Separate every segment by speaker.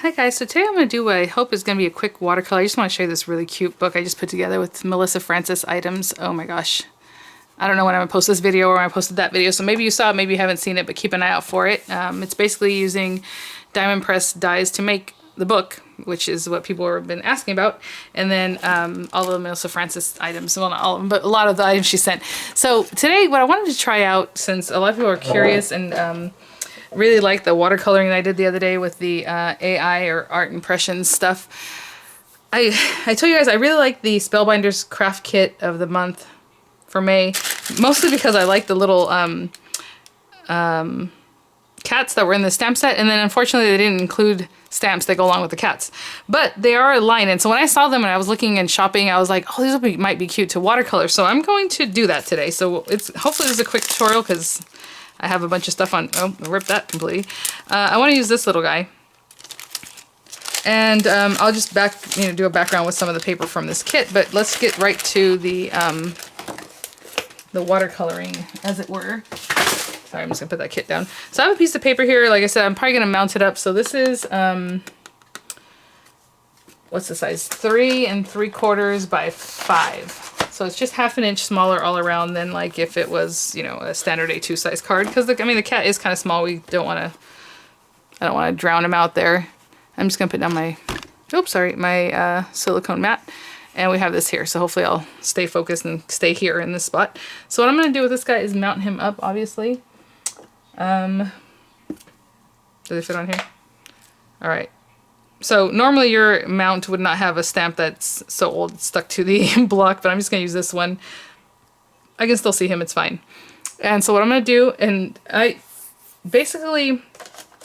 Speaker 1: Hi guys, so today I'm going to do what I hope is going to be a quick watercolor. I just want to show you this really cute book I just put together with Melissa Francis items. Oh my gosh. I don't know when I'm going to post this video or when I posted that video, so maybe you saw it, maybe you haven't seen it, but keep an eye out for it. It's basically using diamond press dies to make the book, which is what people have been asking about, and then all of the Melissa Francis items, well not all of them, but a lot of the items she sent. So today what I wanted to try out, since a lot of people are curious and really like the watercoloring that I did the other day with the AI or art impressions stuff. I told you guys I really like the Spellbinders craft kit of the month for May, mostly because I like the little cats that were in the stamp set, and then unfortunately they didn't include stamps that go along with the cats. But they are a line, and so when I saw them and I was looking and shopping, I was like, oh, these might be cute to watercolor. So I'm going to do that today. So hopefully this is a quick tutorial because I have a bunch of stuff on. Oh, I ripped that completely. I want to use this little guy, and I'll just do a background with some of the paper from this kit. But let's get right to the watercoloring, as it were. Sorry, I'm just gonna put that kit down. So I have a piece of paper here. Like I said, I'm probably gonna mount it up. So this is what's the size? 3 3/4 by 5. So it's just half an inch smaller all around than like if it was, you know, a standard A2 size card. Because the cat is kind of small. I don't want to drown him out there. I'm just gonna put down my, my silicone mat, and we have this here. So hopefully I'll stay focused and stay here in this spot. So what I'm gonna do with this guy is mount him up, obviously. Does it fit on here? All right. So normally your mount would not have a stamp that's so old it's stuck to the block, but I'm just going to use this one. I can still see him, it's fine. And so what I'm going to do, and I basically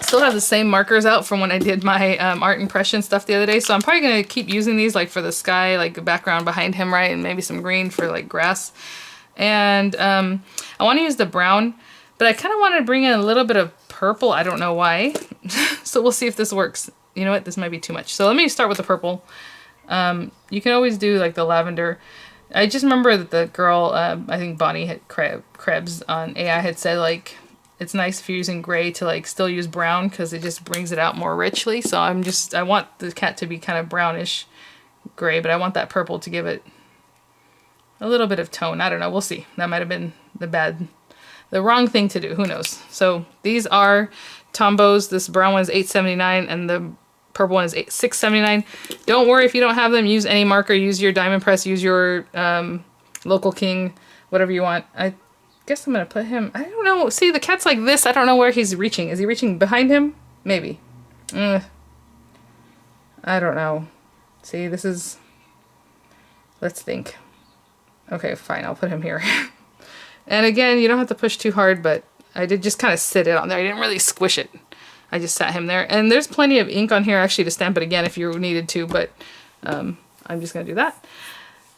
Speaker 1: still have the same markers out from when I did my art impression stuff the other day, so I'm probably going to keep using these like for the sky, like the background behind him, right, and maybe some green for like grass. And I want to use the brown, but I kind of wanted to bring in a little bit of purple. I don't know why. So we'll see if this works. You know what, this might be too much. So let me start with the purple. You can always do like the lavender. I just remember that the girl, I think Bonnie Krebs on AI had said like, it's nice if you're using gray to like still use brown because it just brings it out more richly. So I want the cat to be kind of brownish gray, but I want that purple to give it a little bit of tone. I don't know, we'll see. That might have been the wrong thing to do, who knows. So these are Tombows. This brown one is $8.79 and the purple one is $6.79. Don't worry if you don't have them. Use any marker. Use your diamond press. Use your local king, whatever you want. I guess I'm going to put him... I don't know. See, the cat's like this. I don't know where he's reaching. Is he reaching behind him? Maybe. I don't know. See, this is... Let's think. Okay, fine. I'll put him here. And again, you don't have to push too hard, but I did just kind of sit it on there. I didn't really squish it. I just sat him there. And there's plenty of ink on here actually to stamp it again if you needed to, but I'm just going to do that.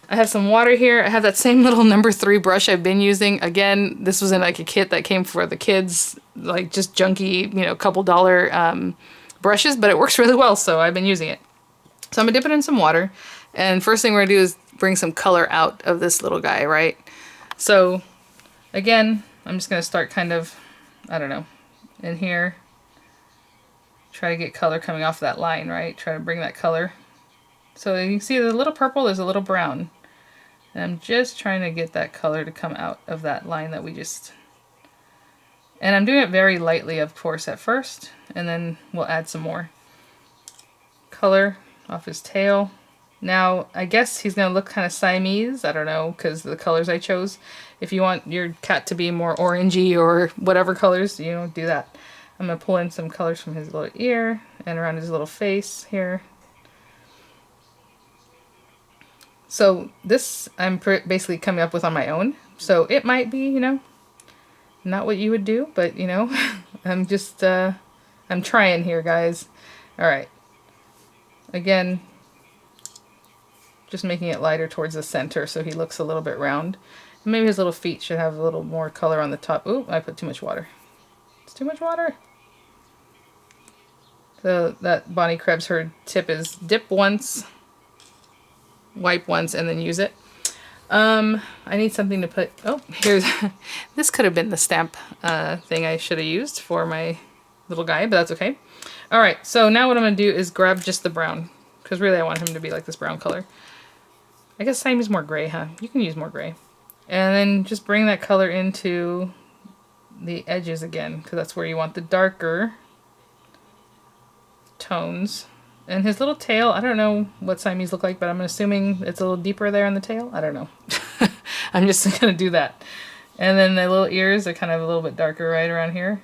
Speaker 1: I have some water here. I have that same little number 3 brush I've been using. Again, this was in like a kit that came for the kids, like just junky, you know, couple dollar brushes, but it works really well, so I've been using it. So I'm going to dip it in some water. And first thing we're going to do is bring some color out of this little guy, right? So again, I'm just going to start kind of, I don't know, in here. Try to get color coming off that line, right? Try to bring that color. So you can see there's a little purple, there's a little brown. And I'm just trying to get that color to come out of that line that we just... And I'm doing it very lightly, of course, at first. And then we'll add some more color off his tail. Now, I guess he's going to look kind of Siamese. I don't know, because of the colors I chose. If you want your cat to be more orangey or whatever colors, you know, do that. I'm going to pull in some colors from his little ear and around his little face here. So this I'm basically coming up with on my own. So it might be, you know, not what you would do, but, you know, I'm just, I'm trying here, guys. All right. Again, just making it lighter towards the center so he looks a little bit round. And maybe his little feet should have a little more color on the top. Ooh, I put too much water. It's too much water. So that Bonnie Krebs, her tip is dip once, wipe once, and then use it. I need something to put... Oh, here's... This could have been the stamp thing I should have used for my little guy, but that's okay. All right, so now what I'm gonna do is grab just the brown, because really I want him to be like this brown color. I guess I use more gray, huh? You can use more gray. And then just bring that color into the edges again, because that's where you want the darker tones. And his little tail, I don't know what Siamese look like, but I'm assuming it's a little deeper there on the tail. I don't know. I'm just gonna do that. And then the little ears are kind of a little bit darker right around here.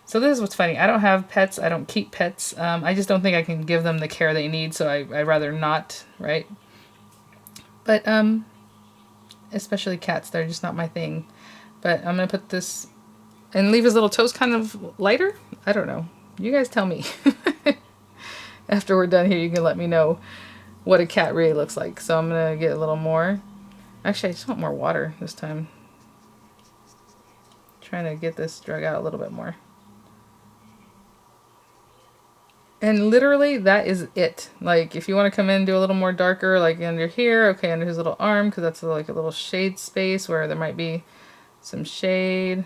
Speaker 1: So this is what's funny. I don't have pets. I don't keep pets. I just don't think I can give them the care they need, so I'd rather not, right? But, especially cats, they're just not my thing. But I'm going to put this and leave his little toes kind of lighter. I don't know. You guys tell me. After we're done here, you can let me know what a cat really looks like. So I'm going to get a little more. Actually, I just want more water this time. Trying to get this drug out a little bit more. And literally, that is it. Like, if you want to come in and do a little more darker, like under here, okay, under his little arm, because that's like a little shade space where there might be some shade.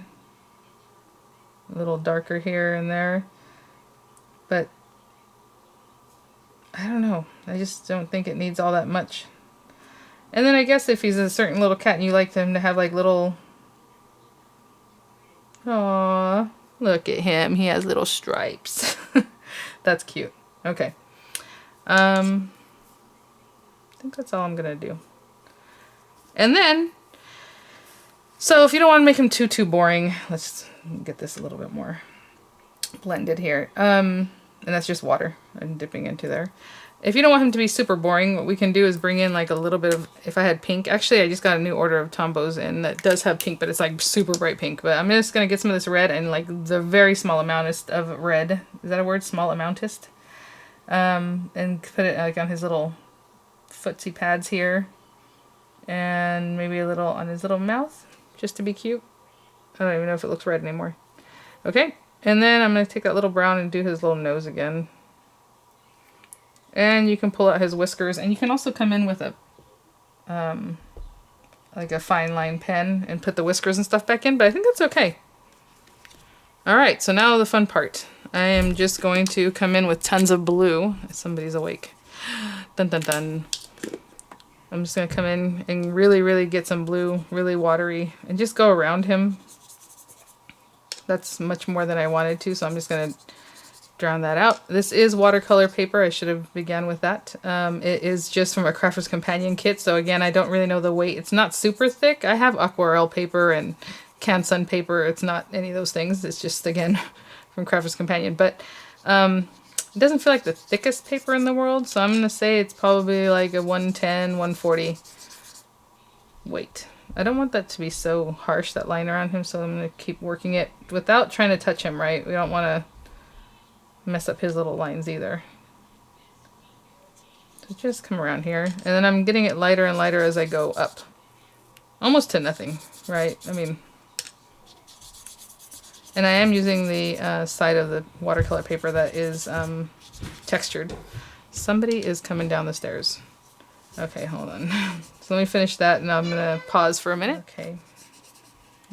Speaker 1: A little darker here and there. But, I don't know. I just don't think it needs all that much. And then I guess if he's a certain little cat and you like him to have like little... Aww, look at him. He has little stripes. That's cute. Okay. I think that's all I'm gonna do. And then, so if you don't want to make him too boring, let's get this a little bit more blended here. And that's just water I'm dipping into there. If you don't want him to be super boring, what we can do is bring in like a little bit of, if I had pink, actually I just got a new order of Tombows in that does have pink, but it's like super bright pink. But I'm just going to get some of this red and like the very small amountest of red. Is that a word? Small amountest? And put it like on his little footsie pads here. And maybe a little on his little mouth, just to be cute. I don't even know if it looks red anymore. Okay, and then I'm going to take that little brown and do his little nose again. And you can pull out his whiskers, and you can also come in with a like a fine line pen and put the whiskers and stuff back in, but I think that's okay. Alright, so now the fun part. I am just going to come in with tons of blue. Somebody's awake. Dun dun dun. I'm just going to come in and really get some blue, really watery, and just go around him. That's much more than I wanted to, so I'm just going to drown that out. This is watercolor paper. I should have began with that. It is just from a Crafter's Companion kit, so again, I don't really know the weight. It's not super thick. I have aquarelle paper and Canson paper. It's not any of those things. It's just, again, from Crafter's Companion. But it doesn't feel like the thickest paper in the world, so I'm going to say it's probably like a 110, 140 weight. I don't want that to be so harsh, that line around him, so I'm going to keep working it without trying to touch him, right? We don't want to mess up his little lines either. So just come around here, and then I'm getting it lighter and lighter as I go up. Almost to nothing, right? I mean, and I am using the side of the watercolor paper that is textured. Somebody is coming down the stairs. Okay, hold on. So let me finish that, and I'm gonna pause for a minute. Okay.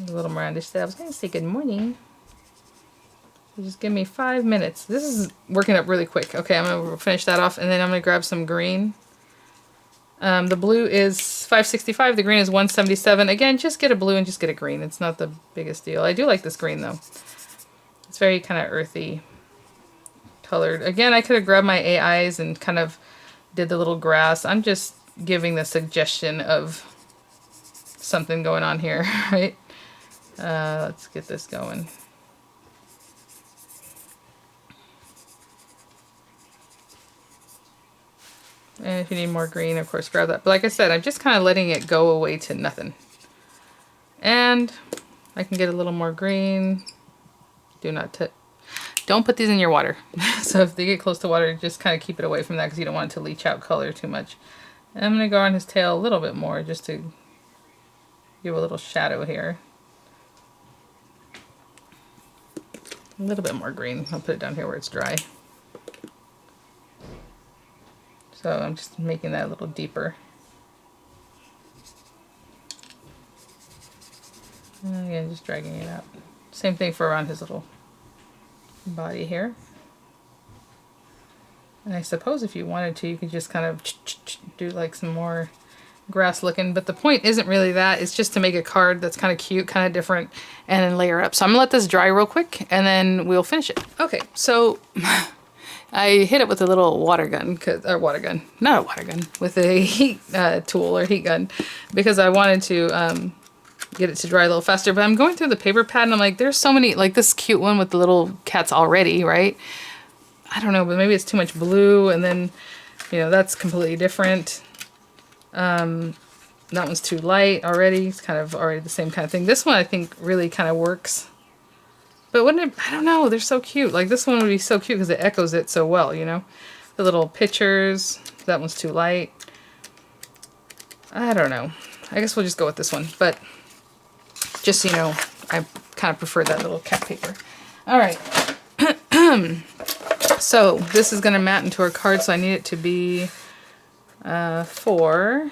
Speaker 1: A little Miranda said I was gonna say good morning. Just give me 5 minutes. This is working up really quick. Okay, I'm going to finish that off, and then I'm going to grab some green. The blue is $5.65. The green is $1.77. Again, just get a blue and just get a green. It's not the biggest deal. I do like this green, though. It's very kind of earthy colored. Again, I could have grabbed my AIs and kind of did the little grass. I'm just giving the suggestion of something going on here, right? Let's get this going. And if you need more green, of course, grab that. But like I said, I'm just kind of letting it go away to nothing. And I can get a little more green. Don't put these in your water. So if they get close to water, just kind of keep it away from that because you don't want it to leach out color too much. And I'm going to go on his tail a little bit more just to give a little shadow here. A little bit more green. I'll put it down here where it's dry. So I'm just making that a little deeper. And again, just dragging it out. Same thing for around his little body here. And I suppose if you wanted to, you could just kind of do like some more grass looking, but the point isn't really that. It's just to make a card that's kind of cute, kind of different, and then layer up. So I'm gonna let this dry real quick and then we'll finish it. Okay, so I hit it with a little water gun, not a water gun, with a heat tool or heat gun, because I wanted to get it to dry a little faster. But I'm going through the paper pad and I'm like, there's so many, like this cute one with the little cats already, right? I don't know, but maybe it's too much blue, and then, you know, that's completely different. That one's too light already. It's kind of already the same kind of thing. This one I think really kind of works. But wouldn't it, I don't know, they're so cute. Like this one would be so cute because it echoes it so well, you know? The little pictures, that one's too light. I don't know. I guess we'll just go with this one. But just so you know, I kind of prefer that little cat paper. All right. So this is going to mat into our card, so I need it to be 4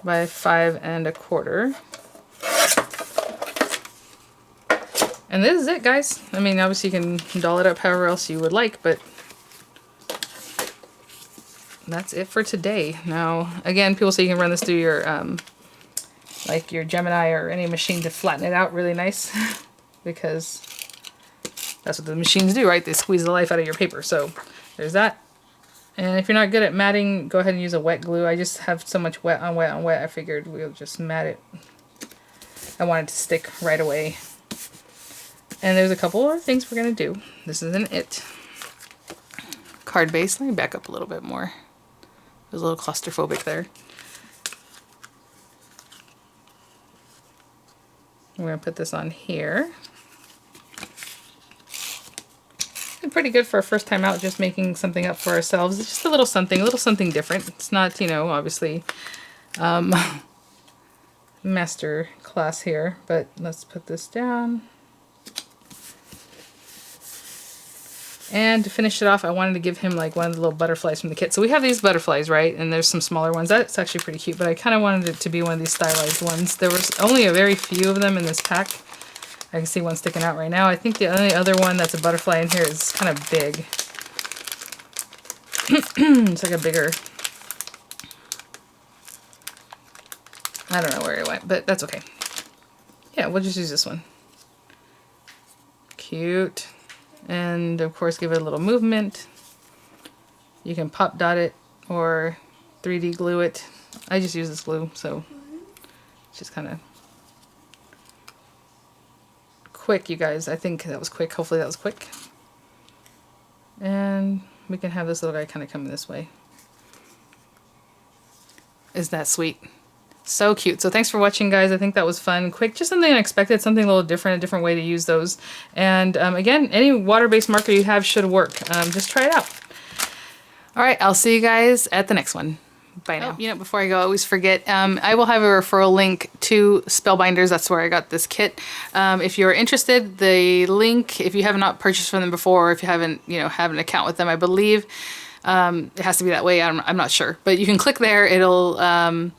Speaker 1: by 5 1/4. And this is it, guys. I mean, obviously you can doll it up however else you would like, but that's it for today. Now, again, people say you can run this through your, like your Gemini or any machine to flatten it out really nice, because that's what the machines do, right? They squeeze the life out of your paper. So there's that. And if you're not good at matting, go ahead and use a wet glue. I just have so much wet on wet on wet, I figured we'll just mat it. I want it to stick right away. And there's a couple other things we're going to do. This isn't it. Card base. Let me back up a little bit more. It was a little claustrophobic there. We're going to put this on here. Pretty good for a first time out, just making something up for ourselves. It's just a little something different. It's not, you know, obviously master class here, but let's put this down. And to finish it off, I wanted to give him like one of the little butterflies from the kit. So we have these butterflies, right? And there's some smaller ones. That's actually pretty cute, but I kind of wanted it to be one of these stylized ones. There was only a very few of them in this pack. I can see one sticking out right now. I think the only other one that's a butterfly in here is kind of big. It's like a bigger... I don't know where it went, but that's okay. Yeah, we'll just use this one. Cute. And of course give it a little movement. You can pop dot it or 3D glue it. I just use this glue, so it's just kind of quick, you guys. I think that was quick. Hopefully that was quick. And we can have this little guy kind of coming this way. Isn't that sweet? So cute. So thanks for watching, guys. I think that was fun. Quick, just something unexpected, something a little different, a different way to use those. And again, any water-based marker you have should work. Just try it out. All right, I'll see you guys at the next one. Bye now. Oh, you know, before I go, I always forget, I will have a referral link to Spellbinders. That's where I got this kit. If you're interested, the link, if you have not purchased from them before, or if you haven't, you know, have an account with them, I believe it has to be that way. I'm not sure, but you can click there. It'll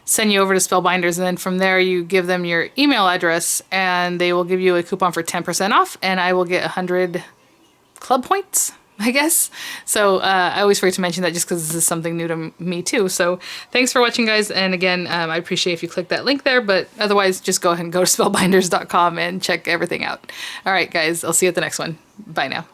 Speaker 1: send you over to Spellbinders, and then from there you give them your email address, and they will give you a coupon for 10% off, and I will get 100 club points, I guess. So I always forget to mention that just because this is something new to me too. So thanks for watching, guys. And again, I appreciate if you click that link there, but otherwise just go ahead and go to spellbinders.com and check everything out. All right, guys, I'll see you at the next one. Bye now.